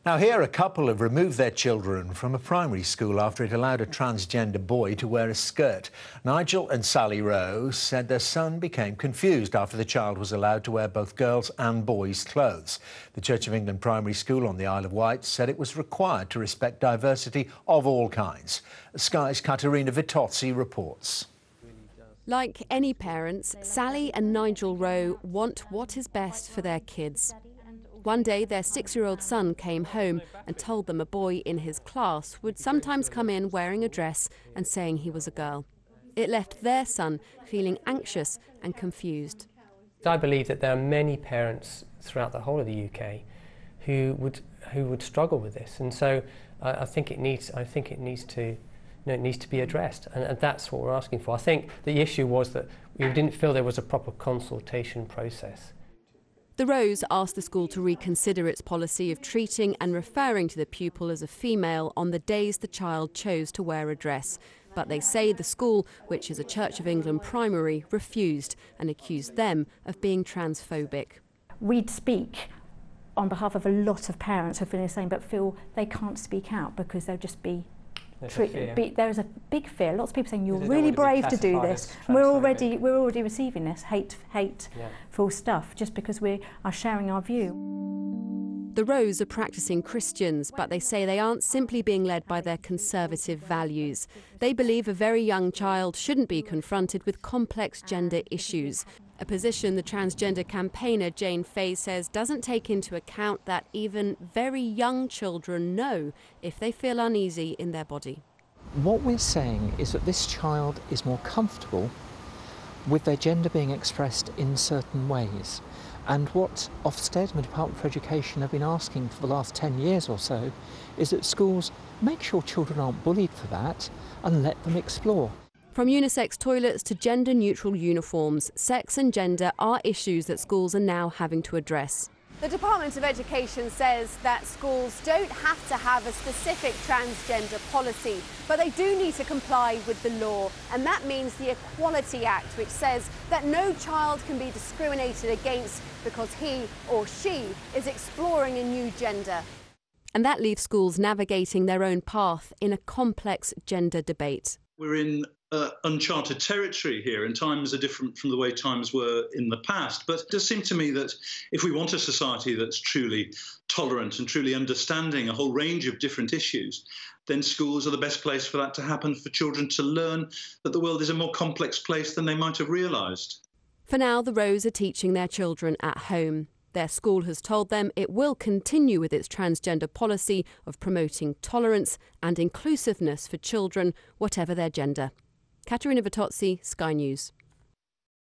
Now here, a couple have removed their children from a primary school after it allowed a transgender boy to wear a skirt. Nigel and Sally Rowe said their son became confused after the child was allowed to wear both girls' and boys' clothes. The Church of England primary school on the Isle of Wight said it was required to respect diversity of all kinds. Sky's Caterina Vitozzi reports. Like any parents, Sally and Nigel Rowe want what is best for their kids. One day, their 6-year-old son came home and told them a boy in his class would sometimes come in wearing a dress and saying he was a girl. It left their son feeling anxious and confused. I believe that there are many parents throughout the whole of the UK who would struggle with this, and so I think it needs to be addressed, and that's what we're asking for. I think the issue was that we didn't feel there was a proper consultation process. The Rows asked the school to reconsider its policy of treating and referring to the pupil as a female on the days the child chose to wear a dress. But they say the school, which is a Church of England primary, refused and accused them of being transphobic. We'd speak on behalf of a lot of parents who feel the same but feel they can't speak out because they'll just be... There's a big fear. Lots of people saying you're really brave to do this. We're already receiving this hateful stuff just because we are sharing our view. The Rows are practicing Christians, but they say they aren't simply being led by their conservative values. They believe a very young child shouldn't be confronted with complex gender issues. A position the transgender campaigner Jane Fay says doesn't take into account that even very young children know if they feel uneasy in their body. What we're saying is that this child is more comfortable with their gender being expressed in certain ways. And what Ofsted and the Department for Education have been asking for the last 10 years or so is that schools make sure children aren't bullied for that and let them explore. From unisex toilets to gender-neutral uniforms, sex and gender are issues that schools are now having to address. The Department of Education says that schools don't have to have a specific transgender policy, but they do need to comply with the law. And that means the Equality Act, which says that no child can be discriminated against because he or she is exploring a new gender. And that leaves schools navigating their own path in a complex gender debate. We're in uncharted territory here, and times are different from the way times were in the past. But it does seem to me that if we want a society that's truly tolerant and truly understanding a whole range of different issues, then schools are the best place for that to happen, for children to learn that the world is a more complex place than they might have realised. For now, the Rows are teaching their children at home. Their school has told them it will continue with its transgender policy of promoting tolerance and inclusiveness for children, whatever their gender. Caterina Vitozzi, Sky News.